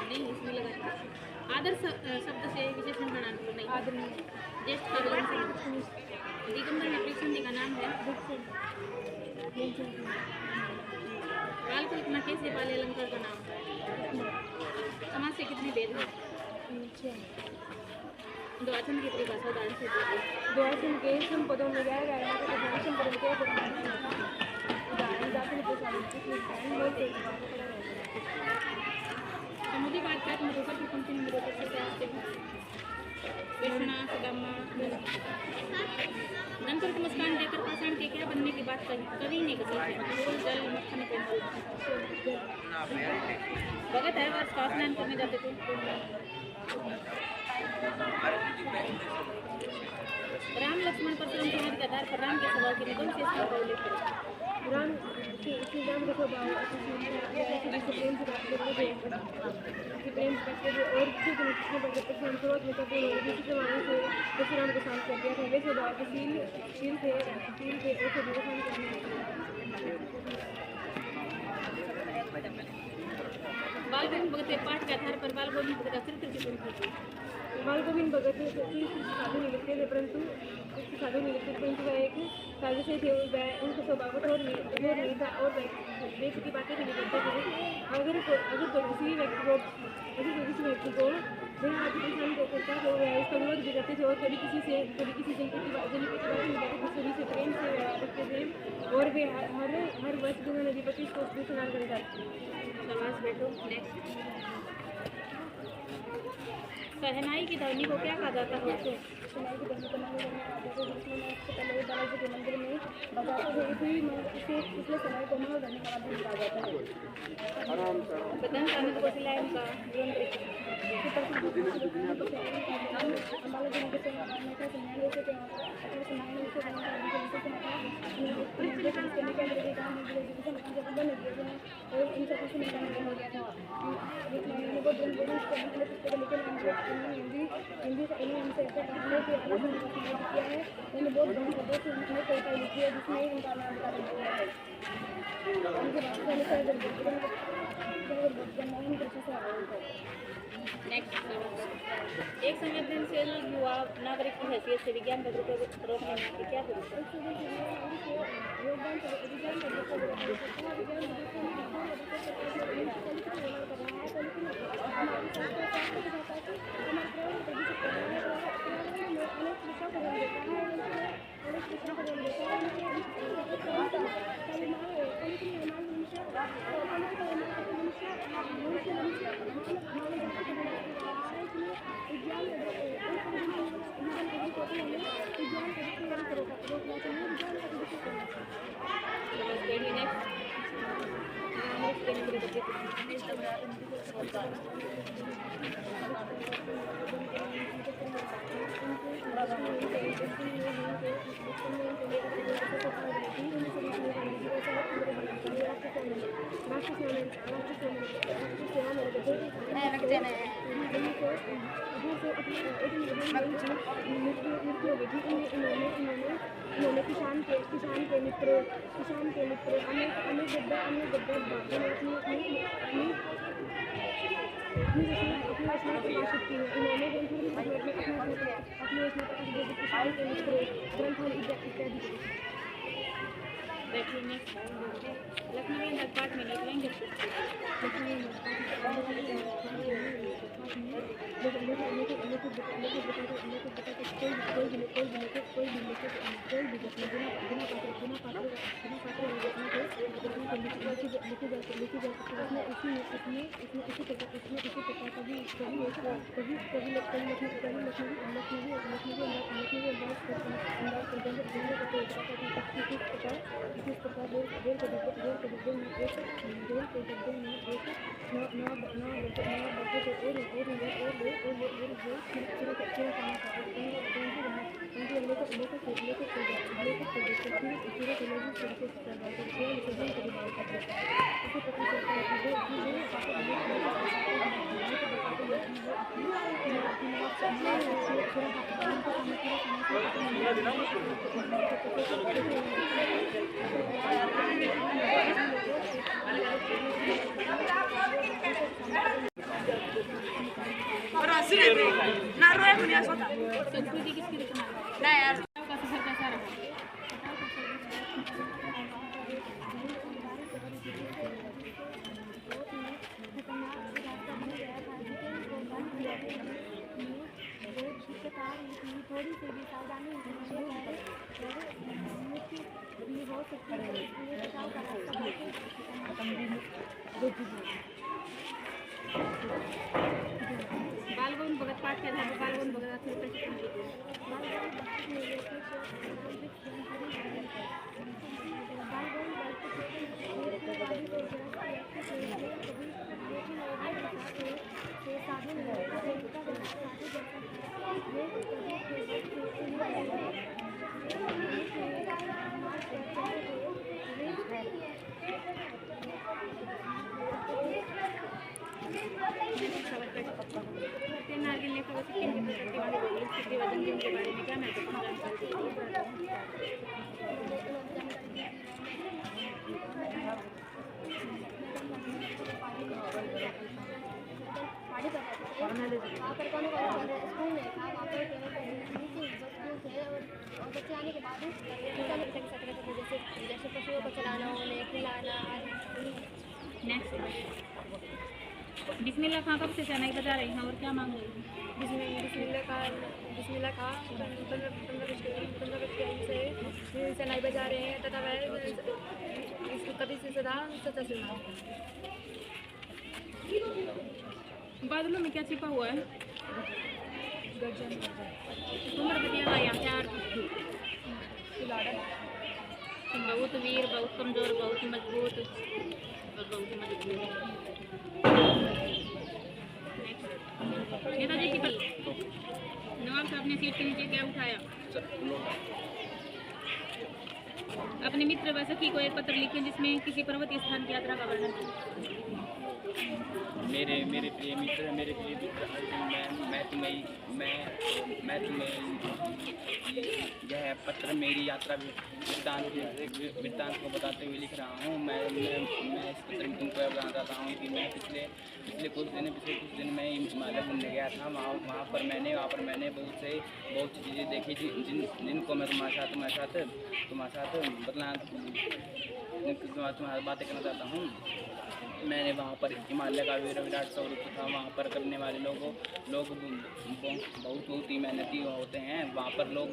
नहीं इसमें लगा आदर शब्द से विशेषण प्रणाम करो नहीं आदर नहीं ज्येष्ठ का दिगंबर में कृष्ण का नाम है काल कल्पना कैसे पाले अलंकार का नाम है समाज से कितने भेद हैं द्वाचन की परिभाषा उदाहरण से दीजिए द्वाचन के संपदों में गया गया संपदों के उदाहरण जाति समुद्री वाक्यात मधुकर की पंक्ति में मधुकर से क्या आते हैं कृष्णा सुदामा नंतर को मुस्कान देकर पाषाण के क्या बनने की बात कवि ने कही है फूल जल मक्खन कोमल भगत हर वर्ष का स्नान करने जाते थे राम लक्ष्मण परशुराम समाज के आधार पर राम के स्वभाव के निगम से इसका उल्लेख करें राम श्री राम का स्वभाव प्रेम से बात करते प्रेम करते थे और कृष्ण पर संतोष में करते हुए जिस जमाने से परशुराम को शांत कर दिया था वे स्वभाव के शील थे ऐसे व्यवसाय करने बाल गोविंद भगत के पाठ के आधार पर बाल गोविंद भगत का चरित्र की पूरी बाल गोविंद भगत साधु नहीं लिखते थे परंतु वह एक साधु से थे उनका स्वभाव कठोर नहीं था और देश की बातें भी नहीं करते थे अगर किसी व्यक्ति को वह आपकी परेशानी को करता तो वह उसका विरोध भी करते थे और कभी किसी जन की बात नहीं करते सभी से प्रेम से रखते थे और वे हर वर्ष गंगा नदी पर 30 कोस स्नान कर जाते शाबाश बैठो नेक्स्ट सहनाई की ध्वनि को क्या कहा जाता है शहनाई की ध्वनि को पहले बालाजी के मंदिर में बजाते थे इसलिए शहनाई को महाध्वनि का भी कहा जाता है प्रधान आनंद को सिलाए उनका जीवन एक संवेदनशील युवा नागरिक की हैसियत से विज्ञान का दुरुपयोग रोकने में क्या जरूरत इन्होंने किसान के मित्र अनेक गद्दा अपनी रचना प्रकाशित की है। इन्होंने अपनी रचना किसान के मित्र ग्रंथ इत्यादि बैठने लखनवी पाठ में निकलेंगे ना रोए दुनिया सोता संस्कृति किसकी रचना है? ना यार का सफर कैसा रहा? थोड़ी सी भी सावधानी भी हो सकती है, इसलिए बचाव का रास्ता बाल गौन भगत पाठ के आधार पर बाल गौन भगत आखिर प्रशिक्षण देते हैं। नारगिल ने खबर सिक्किम की प्रकृति वाले भौगोलिक स्थिति व जंगल के बारे में क्या महत्वपूर्ण जानकारी दी वहाँ पर कौन स्कूल नहीं था, वहाँ पर और बच्चे आने के बाद जैसे पशुओं को चलाना, उन्हें खिलाना। नेक्स्ट बिस्मिल्लाह खां कब से शहनाई बजा रही हैं और क्या मांग रही हैं? बिस्मिल्लाह का 15 से शहनाई बजा रहे हैं तथा वह इसको कभी से सदा सचा सुना। बादलों में क्या छिपा हुआ है? उम्र बतिया या प्यार बहुत वीर, बहुत कमजोर, बहुत मजबूत और बहुत मजबूत। नेताजी की पल नवाब साहब ने सीट के नीचे क्या उठाया? अपने मित्र व सखी को एक पत्र लिखे जिसमें किसी पर्वतीय स्थान की यात्रा का वर्णन है। मेरे प्रिय मित्र मैं तुम्हें यह पत्र मेरी यात्रा वृत्तांत को बताते हुए लिख रहा हूँ। मैं इस पत्र में तुमको बताना चाहता हूँ कि मैं पिछले कुछ दिन मैं हिमालय घूमने गया था। वहाँ पर मैंने बहुत सी चीज़ें देखी जिनको मैं तुम्हारे साथ तुम्हारी बातें करना चाहता हूँ। मैंने वहाँ पर हिमालय का विराट स्वरूप था। वहाँ पर करने वाले लोग बहुत ही मेहनती होते हैं। वहाँ पर लोग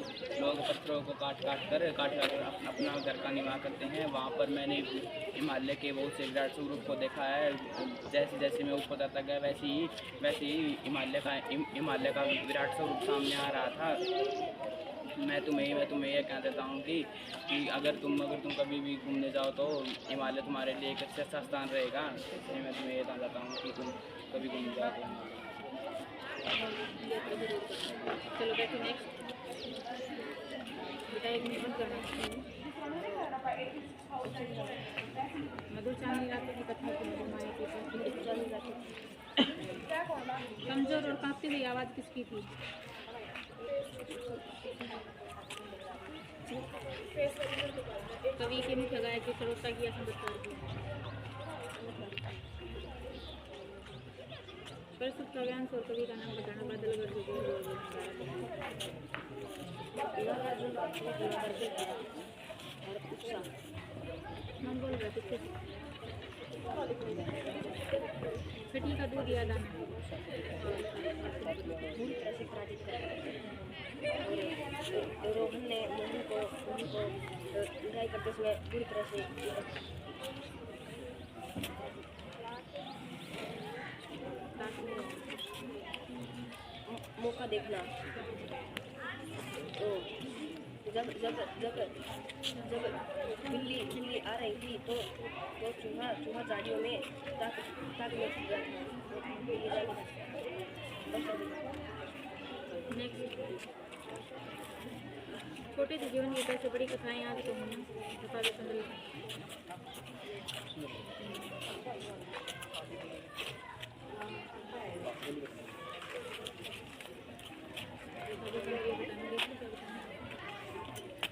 पत्थरों को काट कर अपना घर का निर्वाह करते हैं। वहाँ पर मैंने हिमालय के बहुत से विराट स्वरूप को देखा है। जैसे जैसे मैं ऊपर जाता गया वैसे ही हिमालय का विराट स्वरूप सामने आ रहा था। मैं तुम्हें यह कहना चाहता हूँ कि अगर तुम कभी भी घूमने जाओ तो हिमालय तुम्हारे लिए एक अच्छा स्थान रहेगा। इसलिए मैं तुम्हें यह कहना चाहता हूँ कि तुम कभी घूमने जाओ तो चलो बैठो नेक्स्ट बेटा एक मिनट बंद करना। मधुर चांदनी रातों की कथा की मधुमाया की कमजोर और कांपती हुई आवाज़ किसकी थी? कवि के मुख्य गायक की सरोजता की संगतकार की प्रस्तुत काव्यांश और कवि का नाम बताना। बादलगढ़ से हम बोल रहे थे छठी का दूध याद आना। रोहन ने मोहन को बुराई करते समय बुरी तरह से मौका देखना। तो जब बिल्ली आ रही थी तो चूहा झाड़ियों में ताक में छुप गया था। छोटे से जीवन की कैसे बड़ी कथाएं याद तो होना।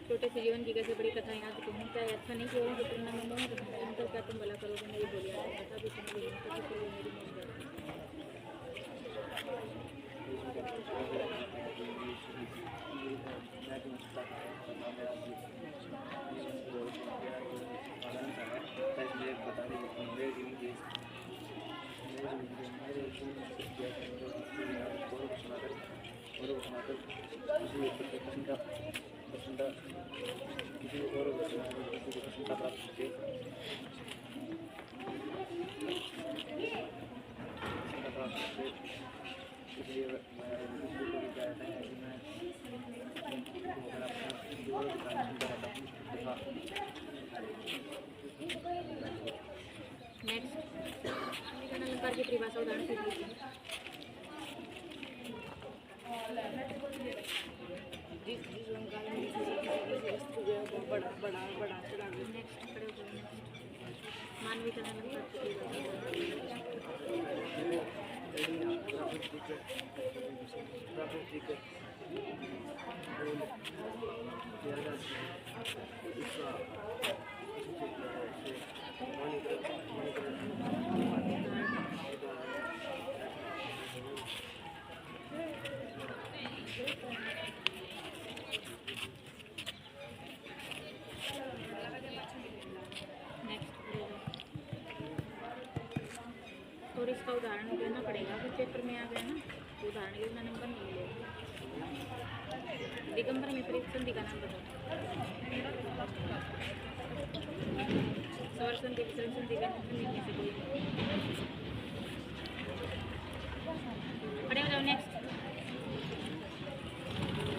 छोटे से जीवन की कैसे बड़ी कथाएं याद तो होना। क्या अच्छा नहीं कि औरों की तुलना में मोह तो क्या तुम भला करोगे मेरी बोलिया कथा भी सुन ली मेरी नेक्स्ट अलंकार की परिभाषा उदाहरण से दीजिए। जिस अलंकार में किसी वस्तु को बड़ा बड़ा बड़ा चढ़ा नेक्स्ट खड़े हो जाओ। नेक्स्ट मानवीकरण अलंकार की परिभाषा। और इसका उदाहरण देना पड़ेगा, फिर पेपर में आ गया ना, तो उदाहरण के बिना नंबर नहीं मिलेगा। दिगंबर में प्रयुक्त संधि का नाम बताओ। स्वर संधि, विसर्ग संधि का निम्न में से कोई खड़े हो जाओ। नेक्स्ट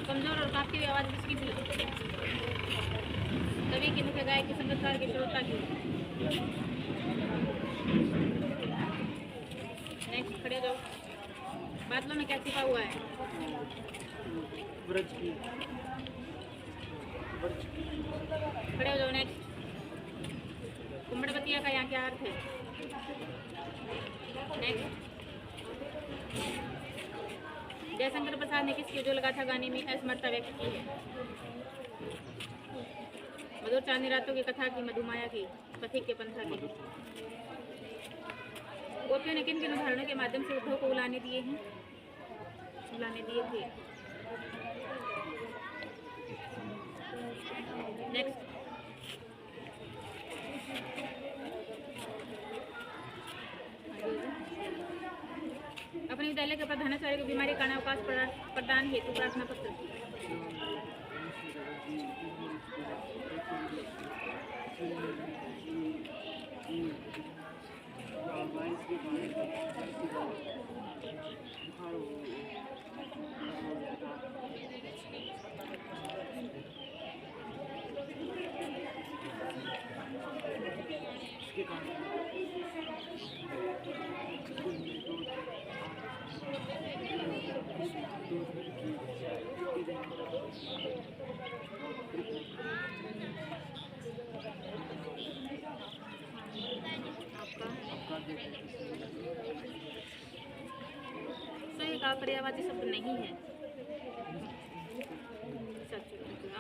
कमजोर और काफी हुई आवाज किसकी थी? कवि की, मुख्य गायक की, संगीतकार की, श्रोता की। नेक्स्ट खड़े हो जाओ। बादलों में क्या छिपा हुआ है? खड़े हो जाओ। नेक्स्ट कुम्भड़बतिया का यहाँ क्या अर्थ है? नेक्स्ट जयशंकर प्रसाद ने किसकी जो लगा था गाने में असमर्थता व्यक्त की है? मधुर चांदनी रातों की कथा की, मधुमाया की, पथिक के पंथा की। गोपियों ने किन किन उदाहरणों के माध्यम से उद्धव को बुलाने दिए थे? नेक्स्ट अपने विद्यालय के प्रधानाचार्य को बीमारी कारण अवकाश प्रदान हेतु प्रार्थना पत्र। सही का पर्यायवाची शब्द नहीं है।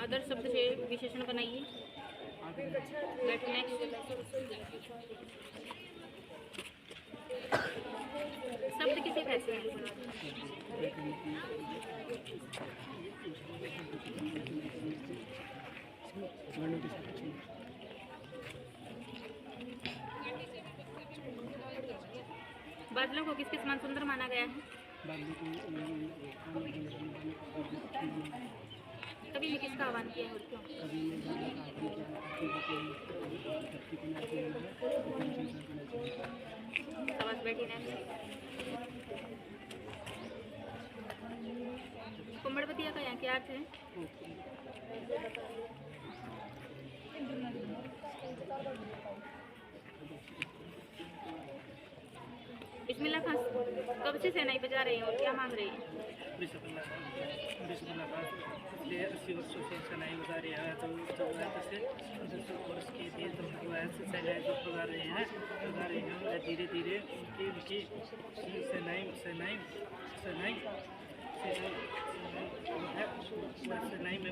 आदर्श शब्द से विशेषण बनाइए। शब्द किसे कहते हैं? बादलों को किसके समान सुंदर माना गया है? कवि ने किसका आह्वान किया है और क्यों? आवाज बैठी ना। कुम्भड़बतिया का यहाँ क्या अर्थ है? बिस्मिल्लाह खान कब से सेनाई बजा रहे हैं और क्या मांग रहे हैं? 80 वर्षों से सेनाई बजा रहे हैं। तो वर्ष के लिए तो सेनाई जो बजा रहे हैं धीरे धीरे उनकी सेनाई में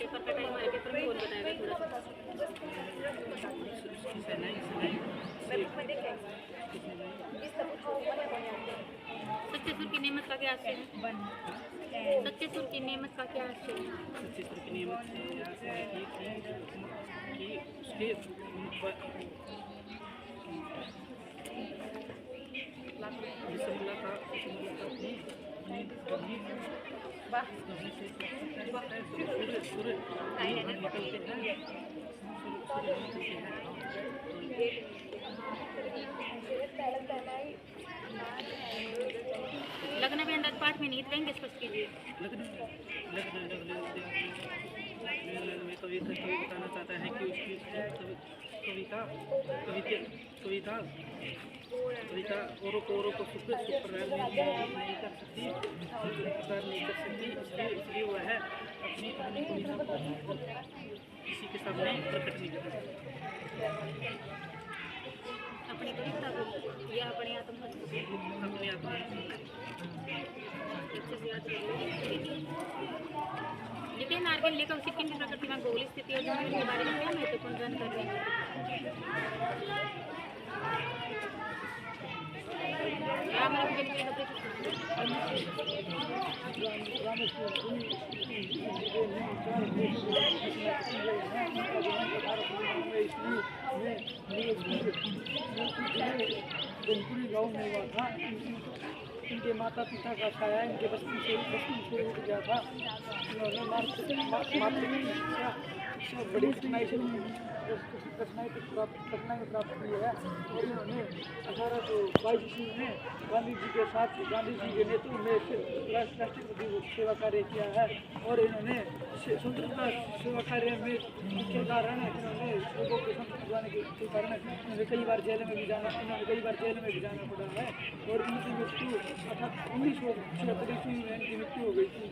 पेपर का टाइम हमारे पेपर में कौन बताएगा थोड़ा सा? सच्चे सुर की नेमत का क्या आशय है? सच्चे सुर की नेमत का क्या आशय है? सच्चे सुर की नियमत से आशय है कि उसके बिस्मिल्लाह का लग्न में अंदाज पाठ में नीत लेंगे स्पष्ट कीजिए। मैं कविता को बताना चाहता है कि उसकी कविता औरों को सुख नहीं कर सकती, इसलिए वह अपनी कविता को किसी के सामने प्रकट नहीं कर सकती। अपनी कविता को या अपने आत्म अपने आत्मा जितेंद्र नारगल लेकर सिक्किम की प्रकृति में भौगोलिक स्थिति और जमीन के बारे में क्या महत्वपूर्ण जानकारी है? गाँव में हुआ था। इनके माता पिता का छाया इनके बस्ती से उठ गया था। इन्होंने बड़ी कठिनाई प्राप्त की है और इन्होंने 1822 ईस्वी में गांधी जी के साथ गांधी जी के नेतृत्व में राष्ट्रपति सेवा कार्य किया है और इन्होंने स्वतंत्रता सेवा कार्य में मुख्य कारण इन्होंने लोगों को संतुष्ट बनाने के कारण इन्होंने कई बार जेल में भी जाना पड़ा है और इनकी मृत्यु 1976 ईस्वी में इनकी मृत्यु हो गई थी।